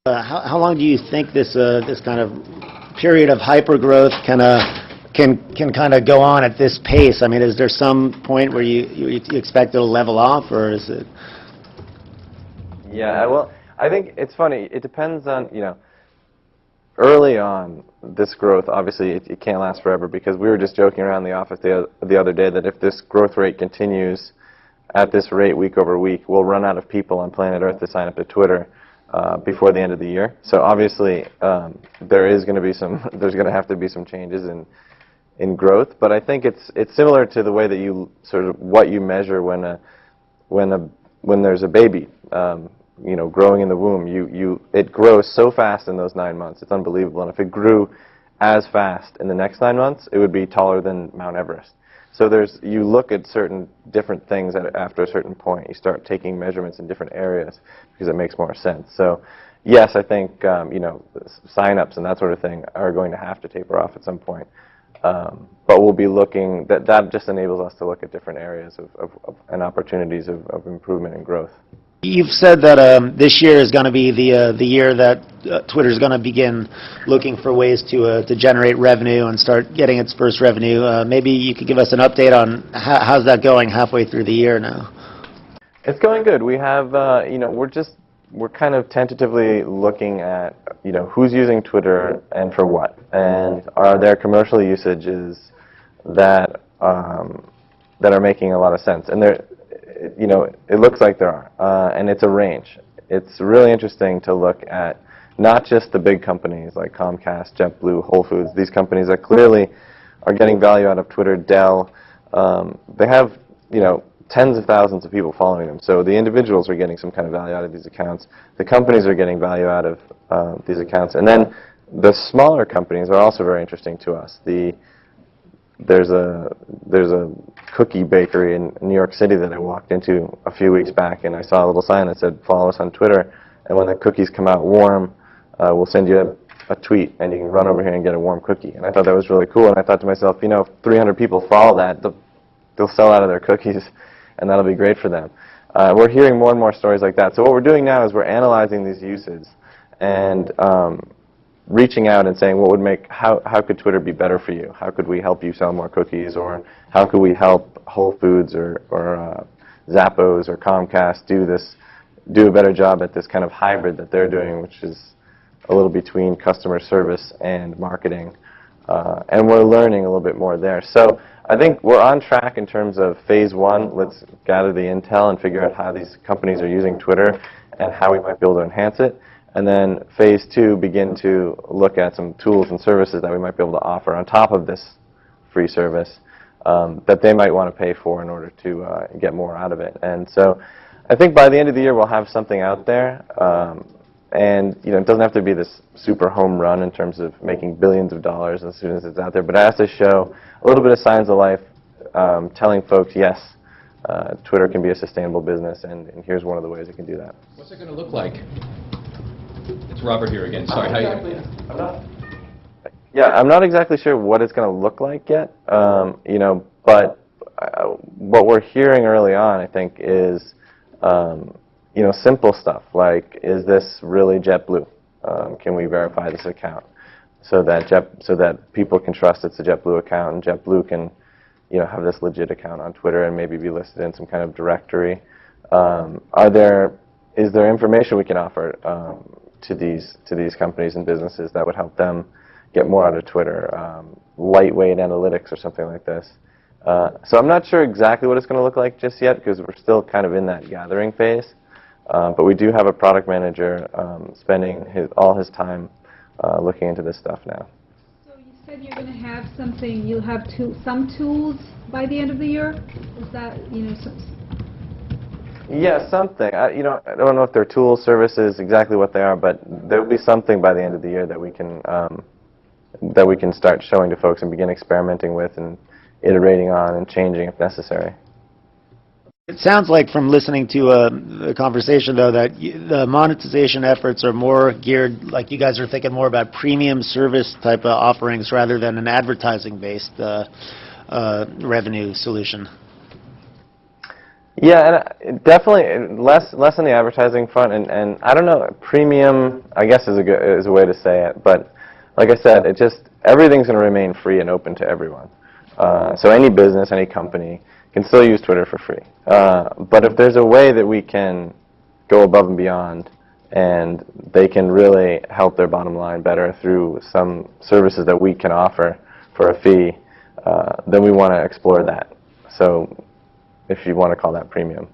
How long do you think this kind of period of hypergrowth can kind of go on at this pace? I mean, is there some point where you expect it'll level off, or is it? Yeah, well, I think it's funny. It depends on, early on, this growth, obviously, it can't last forever, because we were just joking around the office the other day that if this growth rate continues at this rate week over week, we'll run out of people on planet Earth to sign up to Twitter before the end of the year. So obviously, there's going to have to be some changes in growth. But I think it's similar to the way that you sort of what you measure when there's a baby. Growing in the womb, it grows so fast in those 9 months. It's unbelievable. And if it grew as fast in the next 9 months, it would be taller than Mount Everest. So you look at certain different things after a certain point. You start taking measurements in different areas because it makes more sense. So yes, I think sign-ups and that sort of thing are going to have to taper off at some point. But we'll be looking. That just enables us to look at different areas and opportunities of improvement and growth. You've said that this year is going to be the year that Twitter is going to begin looking for ways to generate revenue and start getting its first revenue. Maybe you could give us an update on how's that going halfway through the year now. It's going good. We have, we're kind of tentatively looking at, who's using Twitter and for what, and are there commercial usages that are making a lot of sense, and it looks like there are, and it's a range. It's really interesting to look at not just the big companies like Comcast, JetBlue, Whole Foods, these companies that clearly are getting value out of Twitter, Dell. They have, tens of thousands of people following them. So the individuals are getting some kind of value out of these accounts. The companies are getting value out of these accounts. And then the smaller companies are also very interesting to us. There's a cookie bakery in New York City that I walked into a few weeks back, and I saw a little sign that said, "Follow us on Twitter, and when the cookies come out warm, we'll send you a tweet, and you can run over here and get a warm cookie." And I thought that was really cool, and I thought to myself, if 300 people follow that, they'll sell out of their cookies, and that'll be great for them. We're hearing more and more stories like that. So what we're doing now is we're analyzing these uses and reaching out and saying, how could Twitter be better for you? How could we help you sell more cookies? Or how could we help Whole Foods or Zappos or Comcast do a better job at this kind of hybrid that they're doing, which is a little between customer service and marketing. And we're learning a little bit more there. So I think we're on track in terms of phase one. Let's gather the intel and figure out how these companies are using Twitter and how we might be able to enhance it. And then phase two, begin to look at some tools and services that we might be able to offer on top of this free service that they might want to pay for in order to get more out of it. And so I think by the end of the year we'll have something out there. And it doesn't have to be this super home run in terms of making billions of dollars as soon as it's out there, but it has to show a little bit of signs of life, telling folks, yes, Twitter can be a sustainable business, and here's one of the ways it can do that. What's it going to look like? It's Robert here again. Sorry. I'm not exactly sure what it's going to look like yet, but what we're hearing early on, I think, is simple stuff like, is this really JetBlue? Can we verify this account so that people can trust it's a JetBlue account, and JetBlue can have this legit account on Twitter and maybe be listed in some kind of directory? Is there information we can offer to these companies and businesses that would help them get more out of Twitter, lightweight analytics or something like this? So I'm not sure exactly what it's going to look like just yet, because we're still kind of in that gathering phase. But we do have a product manager spending all his time looking into this stuff now. So you said you're going to have something. You'll have some tools by the end of the year. Is that Yeah, something. I don't know if they're tools, services, exactly what they are, but there will be something by the end of the year that we can start showing to folks and begin experimenting with and iterating on and changing if necessary. It sounds like from listening to the conversation, though, that the monetization efforts are more geared, like you guys are thinking more about premium service type of offerings rather than an advertising-based revenue solution. Yeah, and definitely less on the advertising front, and I don't know, premium, I guess is a way to say it, but like I said, everything's going to remain free and open to everyone. So any business, any company can still use Twitter for free. But if there's a way that we can go above and beyond, and they can really help their bottom line better through some services that we can offer for a fee, then we want to explore that. So if you want to call that premium.